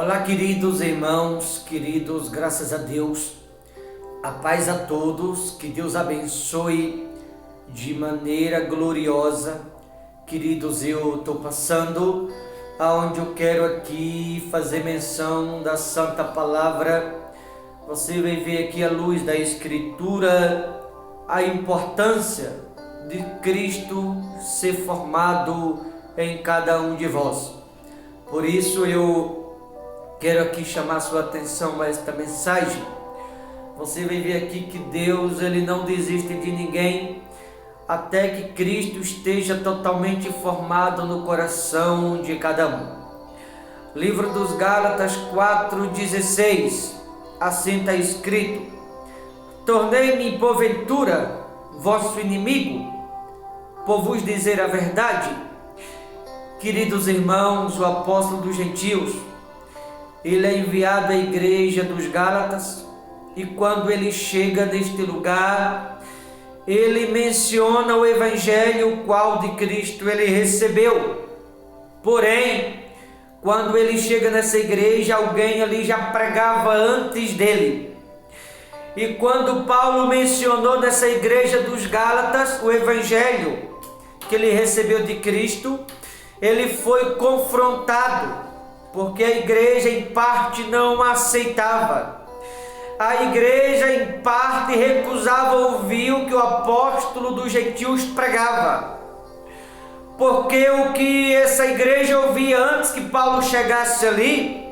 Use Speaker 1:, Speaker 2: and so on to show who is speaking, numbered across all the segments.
Speaker 1: Olá, queridos irmãos, queridos, graças a Deus, a paz a todos, que Deus abençoe de maneira gloriosa. Queridos, eu estou passando aonde eu quero aqui fazer menção da Santa Palavra. Você vai ver aqui à luz da Escritura a importância de Cristo ser formado em cada um de vós. Por isso eu quero aqui chamar a sua atenção a esta mensagem. Você vai ver aqui que Deus, Ele não desiste de ninguém até que Cristo esteja totalmente formado no coração de cada um. Livro dos Gálatas 4,16, assim está escrito: tornei-me porventura vosso inimigo, por vos dizer a verdade. Queridos irmãos, o apóstolo dos gentios, ele é enviado à igreja dos Gálatas, e quando ele chega neste lugar, ele menciona o evangelho qual de Cristo ele recebeu. Porém, quando ele chega nessa igreja, alguém ali já pregava antes dele. E quando Paulo mencionou nessa igreja dos Gálatas o evangelho que ele recebeu de Cristo, ele foi confrontado, porque a igreja em parte não aceitava. A igreja em parte recusava ouvir o que o apóstolo dos gentios pregava, porque o que essa igreja ouvia antes que Paulo chegasse ali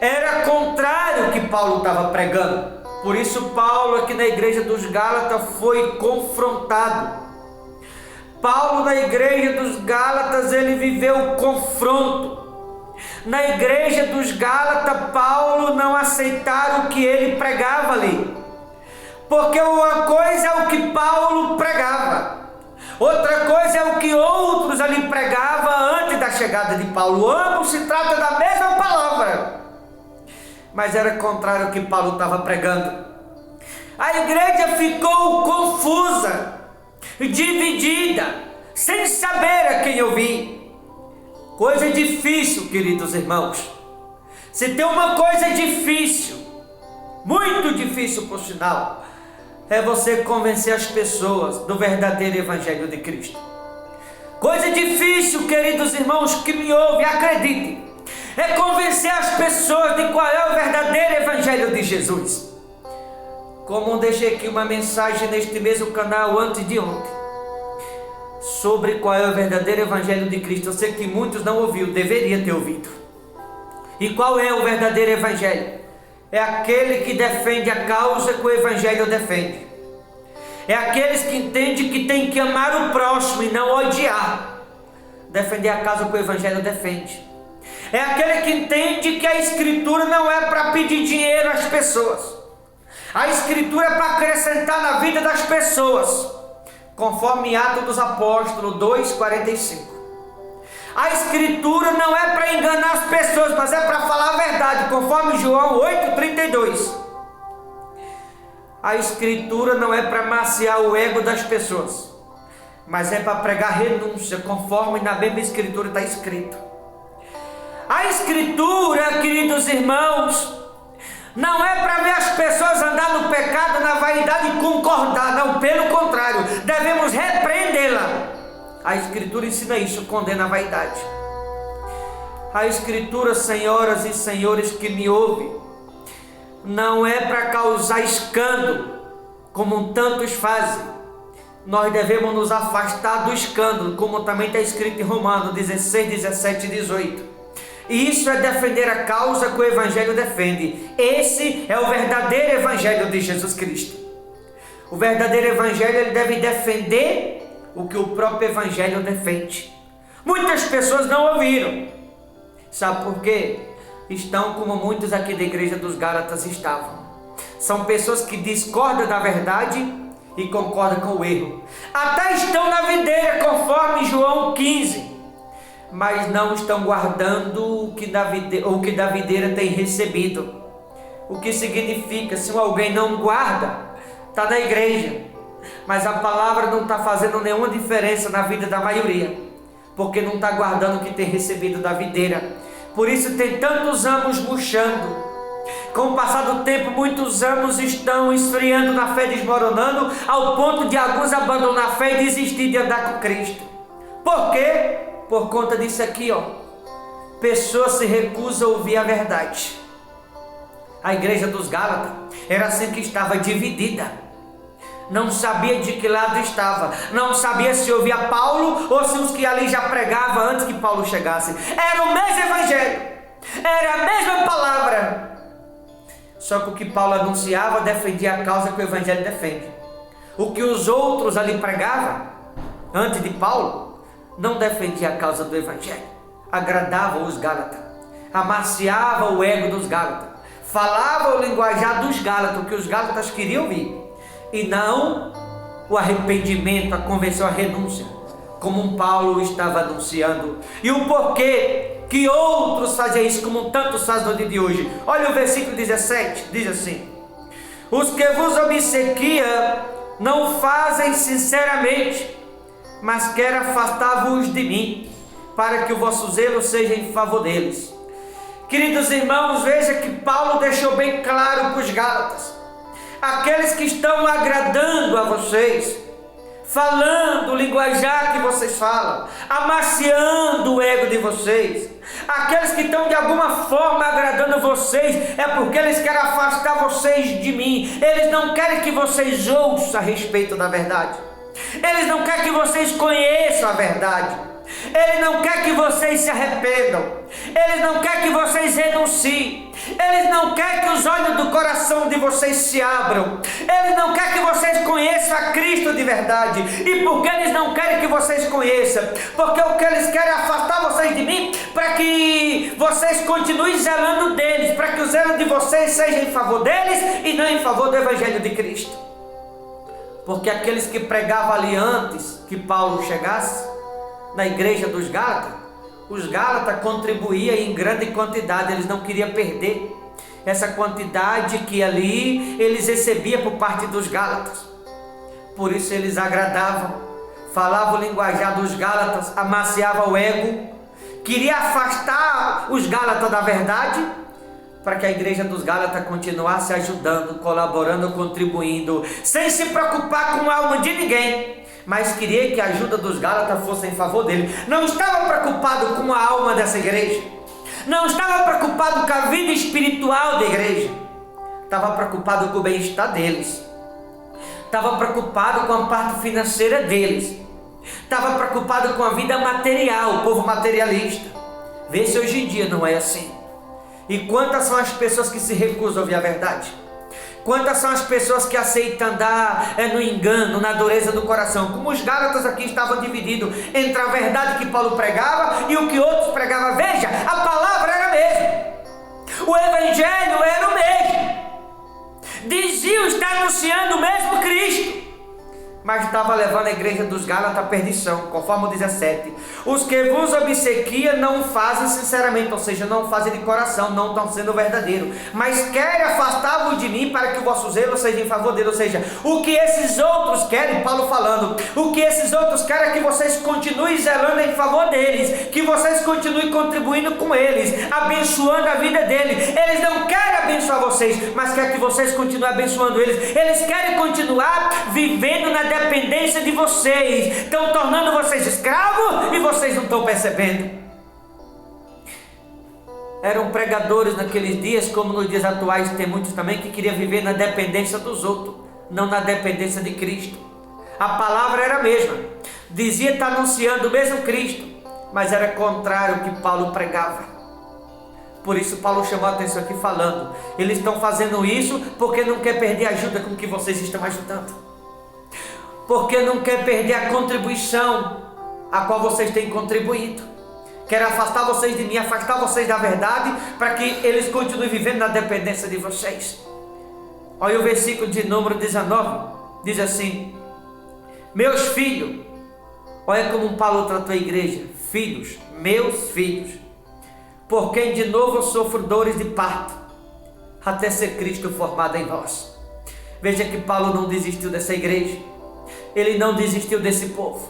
Speaker 1: era contrário ao que Paulo estava pregando. Por isso Paulo aqui na igreja dos Gálatas foi confrontado. Paulo na igreja dos Gálatas ele viveu o confronto. Na igreja dos Gálatas, Paulo não aceitaram o que ele pregava ali, porque uma coisa é o que Paulo pregava, outra coisa é o que outros ali pregavam antes da chegada de Paulo. Ambos se trata da mesma palavra, mas era contrário ao que Paulo estava pregando. A igreja ficou confusa, dividida, sem saber a quem ouvir. Coisa difícil, queridos irmãos. Se tem uma coisa difícil, muito difícil por sinal, é você convencer as pessoas do verdadeiro evangelho de Cristo. Coisa difícil, queridos irmãos que me ouvem, acreditem, é convencer as pessoas de qual é o verdadeiro evangelho de Jesus. Como deixei aqui uma mensagem neste mesmo canal antes de ontem, sobre qual é o verdadeiro evangelho de Cristo. Eu sei que muitos não ouviram, deveria ter ouvido. E qual é o verdadeiro evangelho? É aquele que defende a causa que o evangelho defende. É aqueles que entendem que tem que amar o próximo e não odiar. Defender a causa que o evangelho defende. É aquele que entende que a escritura não é para pedir dinheiro às pessoas. A escritura é para acrescentar na vida das pessoas, conforme Atos dos Apóstolos 2,45. A escritura não é para enganar as pessoas, mas é para falar a verdade, conforme João 8,32. A escritura não é para maciar o ego das pessoas, mas é para pregar renúncia, conforme na mesma escritura está escrito. A escritura, queridos irmãos, não é para ver as pessoas andar no pecado, na vaidade e concordar. Não, pelo contrário, devemos repreendê-la. A Escritura ensina isso, condena a vaidade. A Escritura, senhoras e senhores que me ouvem, não é para causar escândalo, como tantos fazem. Nós devemos nos afastar do escândalo, como também está escrito em Romanos 16, 17 e 18. E isso é defender a causa que o evangelho defende. Esse é o verdadeiro evangelho de Jesus Cristo. O verdadeiro evangelho ele deve defender o que o próprio evangelho defende. Muitas pessoas não ouviram. Sabe por quê? Estão como muitos aqui da igreja dos Gálatas estavam. São pessoas que discordam da verdade e concordam com o erro. Até estão na videira, conforme João 15. Mas não estão guardando o que da videira tem recebido. O que significa, se alguém não guarda, está na igreja, mas a palavra não está fazendo nenhuma diferença na vida da maioria, porque não está guardando o que tem recebido da videira. Por isso tem tantos amos murchando. Com o passar do tempo, muitos amos estão esfriando na fé, desmoronando, ao ponto de alguns abandonar a fé e desistir de andar com Cristo. Por quê? Por conta disso aqui, pessoas se recusam a ouvir a verdade. A igreja dos Gálatas era assim que estava dividida. Não sabia de que lado estava. Não sabia se ouvia Paulo ou se os que ali já pregavam antes que Paulo chegasse. Era o mesmo evangelho. Era a mesma palavra. Só que o que Paulo anunciava defendia a causa que o evangelho defende. O que os outros ali pregavam antes de Paulo não defendia a causa do evangelho. Agradava os Gálatas. Amaciava o ego dos Gálatas. Falava o linguajar dos Gálatas, o que os Gálatas queriam ouvir, e não o arrependimento, a conversão, a renúncia, como um Paulo estava anunciando. E o porquê que outros fazem isso, como tantos fazem no dia de hoje. Olha o versículo 17, diz assim: os que vos obsequiam não fazem sinceramente, mas querem afastar-vos de mim, para que o vosso zelo seja em favor deles. Queridos irmãos, veja que Paulo deixou bem claro para os Gálatas: aqueles que estão agradando a vocês, falando o linguajar que vocês falam, amaciando o ego de vocês, aqueles que estão de alguma forma agradando vocês, é porque eles querem afastar vocês de mim. Eles não querem que vocês ouçam a respeito da verdade. Eles não querem que vocês conheçam a verdade. Ele não quer que vocês se arrependam. Ele não quer que vocês renunciem. Ele não quer que os olhos do coração de vocês se abram. Ele não quer que vocês conheçam a Cristo de verdade. E por que eles não querem que vocês conheçam? Porque o que eles querem é afastar vocês de mim, para que vocês continuem zelando deles, para que o zelo de vocês seja em favor deles e não em favor do Evangelho de Cristo. Porque aqueles que pregavam ali antes que Paulo chegasse na igreja dos Gálatas, os Gálatas contribuíam em grande quantidade. Eles não queriam perder essa quantidade que ali eles recebiam por parte dos Gálatas. Por isso eles agradavam, falavam o linguajar dos Gálatas, amaciavam o ego, queria afastar os Gálatas da verdade, para que a igreja dos Gálatas continuasse ajudando, colaborando, contribuindo, sem se preocupar com a alma de ninguém, mas queria que a ajuda dos Gálatas fosse em favor dele. Não estava preocupado com a alma dessa igreja, não estava preocupado com a vida espiritual da igreja, estava preocupado com o bem-estar deles, estava preocupado com a parte financeira deles, estava preocupado com a vida material, o povo materialista. Vê se hoje em dia não é assim. E quantas são as pessoas que se recusam a ouvir a verdade? Quantas são as pessoas que aceitam andar no engano, na dureza do coração? Como os Gálatas aqui estavam divididos entre a verdade que Paulo pregava e o que outros pregavam. Veja, a palavra era a mesma, o evangelho era o mesmo, diziam estar anunciando o mesmo Cristo, mas estava levando a igreja dos Gálatas à perdição, conforme o 17. Os que vos obsequiam não fazem sinceramente, ou seja, não fazem de coração, não estão sendo verdadeiros, mas querem afastar-vos de mim, para que o vosso zelo seja em favor dele. Ou seja, o que esses outros querem, Paulo falando, o que esses outros querem é que vocês continuem zelando em favor deles, que vocês continuem contribuindo com eles, abençoando a vida deles. Eles não querem abençoar vocês, mas querem que vocês continuem abençoando eles. Eles querem continuar vivendo na dependência de vocês, estão tornando vocês escravos e vocês não estão percebendo. Eram pregadores naqueles dias, como nos dias atuais tem muitos também, que queriam viver na dependência dos outros, não na dependência de Cristo. A palavra era a mesma, dizia estar anunciando o mesmo Cristo, mas era contrário ao que Paulo pregava. Por isso Paulo chamou a atenção aqui falando, eles estão fazendo isso porque não quer perder a ajuda com que vocês estão ajudando, porque não quer perder a contribuição a qual vocês têm contribuído. Quer afastar vocês de mim, afastar vocês da verdade, para que eles continuem vivendo na dependência de vocês. Olha o versículo de número 19, diz assim: meus filhos, olha como Paulo tratou a igreja, filhos, meus filhos, por quem de novo sofro dores de parto, até ser Cristo formado em vós. Veja que Paulo não desistiu dessa igreja, ele não desistiu desse povo,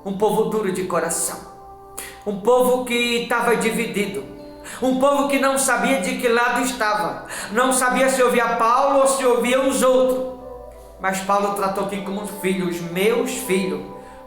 Speaker 1: um povo duro de coração, um povo que estava dividido, Um povo que não sabia de que lado estava, não sabia se ouvia Paulo ou se ouvia os outros. Mas Paulo tratou aqui como filhos, meus filhos,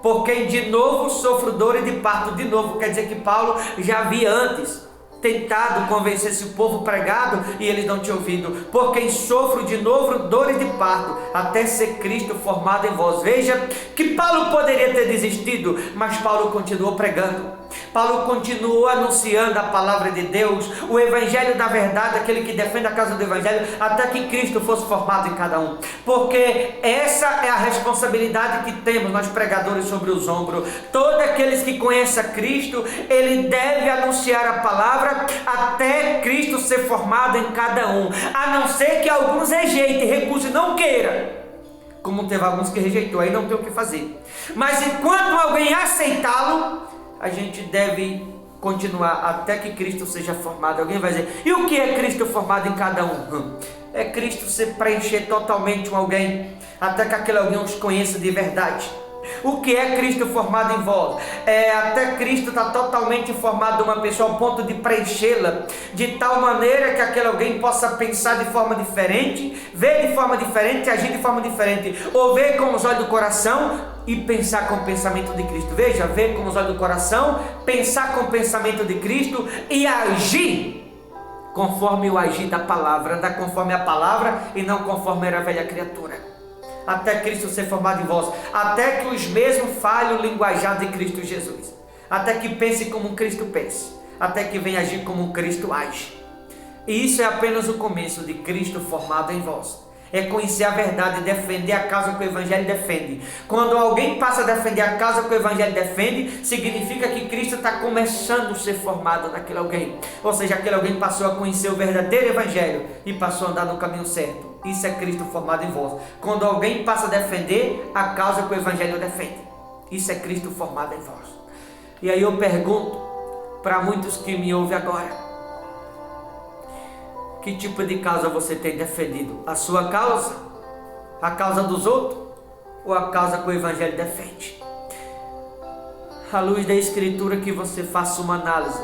Speaker 1: por quem de novo sofro dor de parto. De novo, quer dizer que Paulo já havia antes tentado convencer esse povo pregado e eles não tinham ouvido. Por quem sofro de novo dores de parto, até ser Cristo formado em vós. Veja que Paulo poderia ter desistido, mas Paulo continuou pregando. Paulo continuou anunciando a palavra de Deus, o evangelho da verdade, aquele que defende a causa do evangelho, até que Cristo fosse formado em cada um. Porque essa é a responsabilidade que temos nós pregadores sobre os ombros. Todos aqueles que conhecem a Cristo, ele deve anunciar a palavra até Cristo ser formado em cada um, a não ser que alguns rejeitem, recusem, não queira, como teve alguns que rejeitou, aí não tem o que fazer. Mas enquanto alguém aceitá-lo, a gente deve continuar até que Cristo seja formado. Alguém vai dizer, e o que é Cristo formado em cada um? É Cristo se preencher totalmente com alguém, até que aquele alguém os conheça de verdade. O que é Cristo formado em vós? É até Cristo estar totalmente formado de uma pessoa ao ponto de preenchê-la, de tal maneira que aquele alguém possa pensar de forma diferente, ver de forma diferente, agir de forma diferente, ou ver com os olhos do coração e pensar com o pensamento de Cristo. Veja, ver com os olhos do coração, pensar com o pensamento de Cristo e agir conforme o agir da palavra, andar conforme a palavra e não conforme era a velha criatura. Até Cristo ser formado em vós, até que os mesmos falem o linguajar de Cristo Jesus, até que pense como Cristo pense, até que venha agir como Cristo age. E isso é apenas o começo de Cristo formado em vós. É conhecer a verdade e defender a causa que o Evangelho defende. Quando alguém passa a defender a causa que o Evangelho defende, significa que Cristo está começando a ser formado naquele alguém. Ou seja, aquele alguém passou a conhecer o verdadeiro Evangelho e passou a andar no caminho certo. Isso é Cristo formado em vós. Quando alguém passa a defender a causa que o Evangelho defende, isso é Cristo formado em vós. E aí eu pergunto para muitos que me ouvem agora: que tipo de causa você tem defendido? A sua causa? A causa dos outros? Ou a causa que o Evangelho defende? À luz da Escritura, que você faça uma análise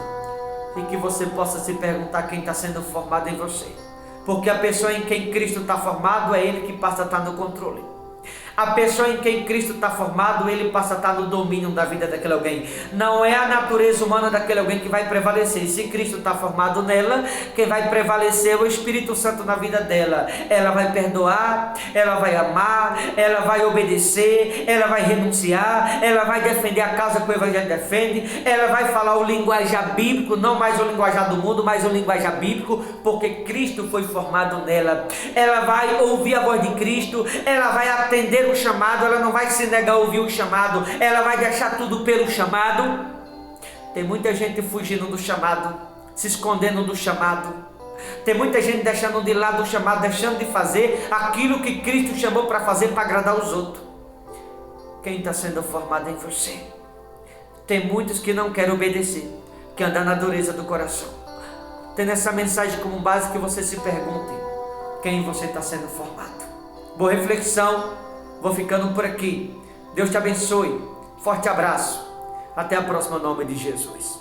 Speaker 1: e que você possa se perguntar quem está sendo formado em você. Porque a pessoa em quem Cristo está formado é Ele que passa a estar no controle. A pessoa em quem Cristo está formado, ele passa a estar no domínio da vida daquele alguém. Não é a natureza humana daquele alguém que vai prevalecer. Se Cristo está formado nela, quem vai prevalecer é o Espírito Santo na vida dela. Ela vai perdoar, ela vai amar, ela vai obedecer, ela vai renunciar, ela vai defender a causa que o Evangelho defende, ela vai falar o linguajar bíblico, não mais o linguajar do mundo, mas o linguajar bíblico, porque Cristo foi formado nela. Ela vai ouvir a voz de Cristo, ela vai atender o chamado, ela não vai se negar a ouvir o chamado, ela vai deixar tudo pelo chamado. Tem muita gente fugindo do chamado, se escondendo do chamado. Tem muita gente deixando de lado o chamado, deixando de fazer aquilo que Cristo chamou para fazer para agradar os outros. Quem está sendo formado em você? Tem muitos que não querem obedecer, que andam na dureza do coração. Tem nessa mensagem como base que você se pergunte quem você está sendo formado. Boa reflexão. Vou ficando por aqui. Deus te abençoe. Forte abraço. Até a próxima, em nome de Jesus.